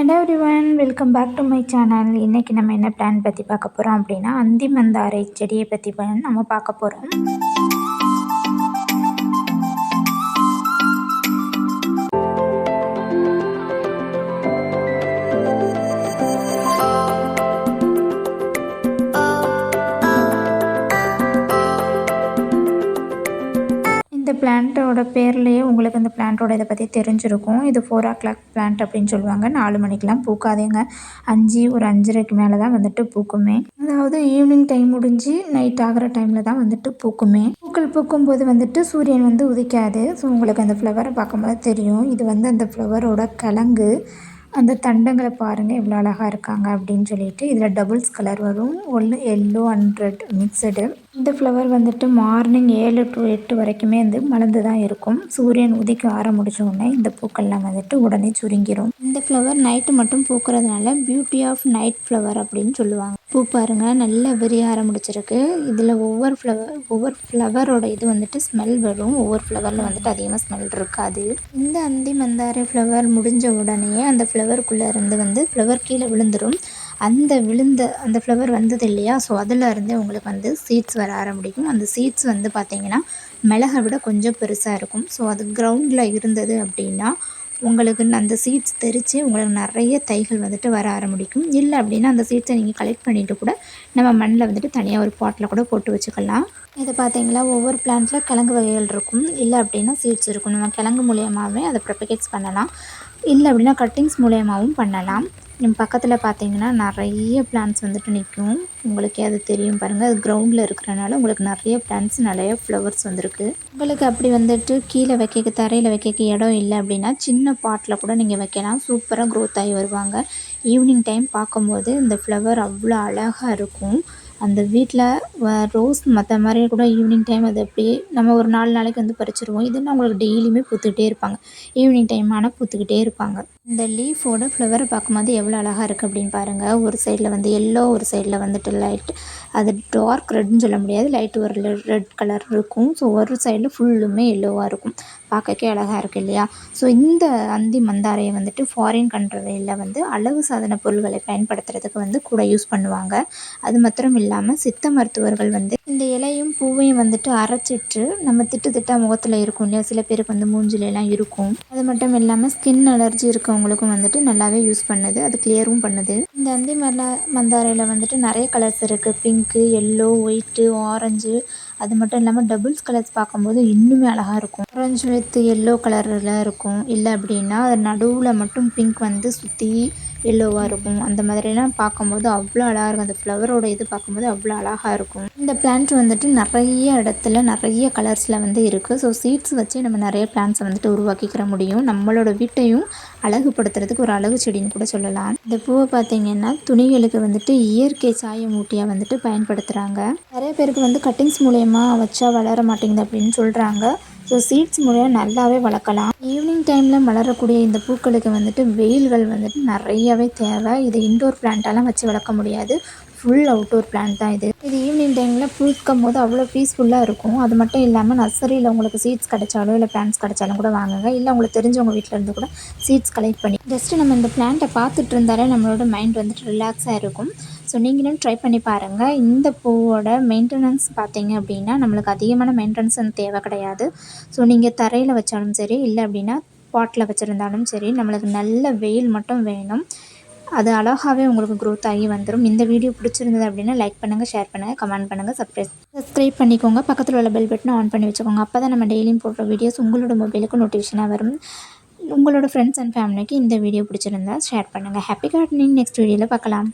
Hello everyone, welcome back to my channel. இன்றைக்கி நம்ம என்ன பிளான் பற்றி பார்க்க போகிறோம் அப்படின்னா, அந்தி மந்தாரை செடியை பற்றி நம்ம பார்க்க போகிறோம். இந்த பிளான்ட்டோட பேர்லேயே உங்களுக்கு இந்த பிளான்ட்டோட இதை பற்றி தெரிஞ்சிருக்கும். இது 4 o'clock பிளான்ட் அப்படின்னு சொல்லுவாங்க. 4 மணிக்கெலாம் பூக்காதேங்க. 5 ஒரு 5:30க்கு மேலே தான் வந்துட்டு பூக்குமே. அதாவது ஈவினிங் டைம் முடிஞ்சு நைட் ஆகிற டைமில் தான் வந்துட்டு பூக்குமே. பூக்கள் பூக்கும்போது வந்துட்டு சூரியன் வந்து உதிக்காது. ஸோ உங்களுக்கு அந்த ஃப்ளவரை பார்க்கும்போது தெரியும். இது வந்து அந்த ஃப்ளவரோட கிழங்கு. அந்த தண்டங்களை பாருங்கள் எவ்வளோ அழகாக இருக்காங்க அப்படின்னு சொல்லிட்டு. இதில் டபுள்ஸ் கலர் வரும். ஒன்று எல்லோ அண்ட் ரெட் மிக்சடு. இந்த ஃப்ளவர் வந்துட்டு மார்னிங் 7 to 8 வரைக்குமே வந்து மலர்ந்து தான் இருக்கும். சூரியன் உதிக்க ஆரம்பிச்ச உடனே இந்த பூக்கள்லாம் வந்துட்டு உடனே சுருங்கிடும். இந்த ஃப்ளவர் நைட்டு மட்டும் பூக்கிறதுனால பியூட்டி ஆஃப் நைட் ஃப்ளவர் அப்படின்னு சொல்லுவாங்க. பூ பாருங்கள் நல்லா விரிய ஆரம்பிச்சிருக்கு. இதில் ஒவ்வொரு ஃப்ளவரோட இது வந்துட்டு ஸ்மெல் வரும். ஒவ்வொரு ஃப்ளவரில் வந்துட்டு அதிகமாக ஸ்மெல் இருக்காது. இந்த அந்தி மந்தாரை ஃப்ளவர் முடிஞ்ச உடனே அந்த ஃப்ளவருக்குள்ளே இருந்து வந்து ஃப்ளவர் கீழே விழுந்துடும். அந்த ஃப்ளவர் வந்தது இல்லையா, ஸோ அதில் இருந்து உங்களுக்கு வந்து சீட்ஸ் வர ஆரம்பிக்கும். அந்த சீட்ஸ் வந்து பார்த்திங்கன்னா மிளகை விட கொஞ்சம் பெருசாக இருக்கும். ஸோ அது கிரவுண்டில் இருந்தது அப்படின்னா உங்களுக்கு அந்த சீட்ஸ் தெரித்து உங்களுக்கு நிறைய தைகள் வந்துட்டு வர ஆரம்பிக்கும். இல்லை அப்படின்னா அந்த சீட்ஸை நீங்கள் கலெக்ட் பண்ணிவிட்டு கூட நம்ம மண்ணில் வந்துட்டு தனியாக ஒரு பாட்டில் கூட போட்டு வச்சுக்கலாம். இது பார்த்திங்களா, ஒவ்வொரு பிளான்ட்டில் கிழங்கு வகைகள் இருக்கும். இல்லை அப்படின்னா சீட்ஸ் இருக்கும். நம்ம கிழங்கு மூலியமாகவே அதை ப்ரொபகேட்ஸ் பண்ணலாம். இல்லை அப்படின்னா கட்டிங்ஸ் மூலியமாகவும் பண்ணலாம். நம்ம பக்கத்தில் பார்த்திங்கன்னா நிறைய பிளான்ட்ஸ் வந்துட்டு நிற்கும். உங்களுக்கே அது தெரியும் பாருங்கள். அது கிரவுண்டில் இருக்கிறனால உங்களுக்கு நிறைய பிளான்ட்ஸ் நிறைய ஃப்ளவர்ஸ் வந்துருக்கு. உங்களுக்கு அப்படி வந்துட்டு கீழே வைக்க தரையில் வைக்க இடம் இல்லை அப்படின்னா சின்ன பாட்டில் கூட நீங்கள் வைக்கலாம். சூப்பராக க்ரோத் ஆகி வருவாங்க. ஈவினிங் டைம் பார்க்கும்போது இந்த ஃப்ளவர் அவ்வளோ அழகாக இருக்கும். அந்த வீட்டில் ரோஸ் மற்ற மாதிரி கூட ஈவினிங் டைம் அது அப்படியே நம்ம ஒரு 4 நாளைக்கு வந்து பறிச்சிருவோம். இதுன்னா உங்களுக்கு டெய்லியுமே பூத்துக்கிட்டே இருப்பாங்க. ஈவினிங் டைம் ஆனால் பூத்துக்கிட்டே இருப்பாங்க. இந்த லீஃபோட ஃப்ளவரை பார்க்கும்போது எவ்வளோ அழகாக இருக்குது அப்படின்னு பாருங்கள். ஒரு சைடில் வந்து எல்லோ, ஒரு சைடில் வந்துட்டு லைட், அது டார்க் ரெட்னு சொல்ல முடியாது, லைட் ஒரு ரெட் கலர் இருக்கும். ஸோ ஒரு சைடில் ஃபுல்லுமே எல்லோவாக இருக்கும். பார்க்கவே அழகாக இருக்குது இல்லையா. ஸோ இந்த அந்தி மந்தாரையை வந்துட்டு ஃபாரின் கண்ட்ரியில் வந்து அழகு சாதன பொருள்களை பயன்படுத்துறதுக்கு வந்து கூட யூஸ் பண்ணுவாங்க. அது மாத்திரம் இல்லாமல் சித்த மருத்துவர்கள் வந்து இந்த இலையும் பூவையும் வந்துட்டு அரைச்சிட்டு நம்ம திட்டா முகத்தில் இருக்கும் இல்லையா, சில பேருக்கு வந்து மூஞ்சிலெலாம் இருக்கும். அது மட்டும் இல்லாமல் ஸ்கின் அலர்ஜி இருக்கவங்களுக்கும் வந்துட்டு நல்லாவே யூஸ் பண்ணுது. அது கிளியரும் பண்ணுது. இந்த அந்தி மந்தாரையில் வந்துட்டு நிறைய கலர்ஸ் இருக்குது. Pink, yellow, white, orange. அது மட்டும் இல்லாமல் டபுள்ஸ் கலர்ஸ் பார்க்கும்போது இன்னுமே அழகாக இருக்கும். ஆரஞ்சு வித் எல்லோ கலரில் இருக்கும். இல்லை அப்படின்னா அது நடுவில் மட்டும் பிங்க் வந்து சுற்றி எல்லோவாக இருக்கும். அந்த மாதிரிலாம் பார்க்கும்போது அவ்வளோ அழகாக இருக்கும். அந்த ஃப்ளவரோட இது பார்க்கும்போது அவ்வளோ அழகாக இருக்கும். இந்த பிளான்ட் வந்துட்டு நிறைய இடத்துல நிறைய கலர்ஸில் வந்து இருக்குது. ஸோ சீட்ஸ் வச்சு நம்ம நிறைய பிளான்ட்ஸை வந்துட்டு உருவாக்கிக்கிற முடியும். நம்மளோட வீட்டையும் அழகுபடுத்துறதுக்கு ஒரு அழகு செடின்னு கூட சொல்லலாம். இந்த பூவை பார்த்திங்கன்னா துணிகளுக்கு வந்துட்டு இயற்கை சாயமூட்டியாக வந்துட்டு பயன்படுத்துகிறாங்க. நிறைய பேருக்கு வந்து கட்டிங்ஸ் மூலயமா வச்சா வளர மாட்டேங்குது அப்படின்னு சொல்கிறாங்க. ஸோ சீட்ஸ் மூலம் நல்லாவே வளர்க்கலாம். ஈவினிங் டைமில் மலரக்கூடிய இந்த பூக்களுக்கு வந்துட்டு வெயில்கள் வந்துட்டு நிறையவே தேவை. இது இன்டோர் பிளான்ட்டாலாம் வச்சு வளர்க்க முடியாது. ஃபுல் அவுட்டோர் பிளான்ட் தான் இது. ஈவினிங் டைமில் பூக்கும் போது அவ்வளோ பீஸ்ஃபுல்லாக இருக்கும். அது மட்டும் இல்லாமல் நர்சரியில் உங்களுக்கு சீட்ஸ் கிடைச்சாலோ இல்லை பிளான்ட்ஸ் கிடைச்சாலும் கூட வாங்குங்க. இல்லை உங்களுக்கு தெரிஞ்சவங்க வீட்டில் இருந்து கூட சீட்ஸ் கலெக்ட் பண்ணி ஜஸ்ட்டு நம்ம இந்த பிளான்ட்டை பார்த்துட்டு இருந்தாலே நம்மளோட மைண்ட் வந்துட்டு ரிலாக்ஸாக இருக்கும். ஸோ நீங்களும் ட்ரை பண்ணி பாருங்கள். இந்த பூவோட மெயின்டெனன்ஸ் பார்த்திங்க அப்படின்னா நம்மளுக்கு அதிகமான மெயின்டெனன்ஸ் தேவை கிடையாது. ஸோ நீங்கள் தரையில் வச்சாலும் சரி, இல்லை அப்படின்னா பாட்டில் வச்சுருந்தாலும் சரி, நம்மளுக்கு நல்ல வெயில் மட்டும் வேணும். அது அழகாகவே உங்களுக்கு க்ரோத் ஆகி வந்துடும். இந்த வீடியோ பிடிச்சிருந்தது அப்படின்னா லைக் பண்ணுங்கள், ஷேர் பண்ணுங்கள், கமெண்ட் பண்ணுங்கள், சப்ஸ்கிரைப் பண்ணிக்கோங்க. பக்கத்தில் உள்ள பெல் பட்டனை ஆன் பண்ணி வச்சுக்கோங்க. அப்போ தான் நம்ம டெய்லியும் போடுற வீடியோஸ் உங்களோட மொபைலுக்கு நோட்டிஃபிகேஷனாக வரும். உங்களோட ஃப்ரெண்ட்ஸ் அண்ட் ஃபேமிலிக்கு இந்த வீடியோ பிடிச்சிருந்தா ஷேர் பண்ணுங்கள். Happy gardening. நெக்ஸ்ட் வீடியோவில் பார்க்கலாம்.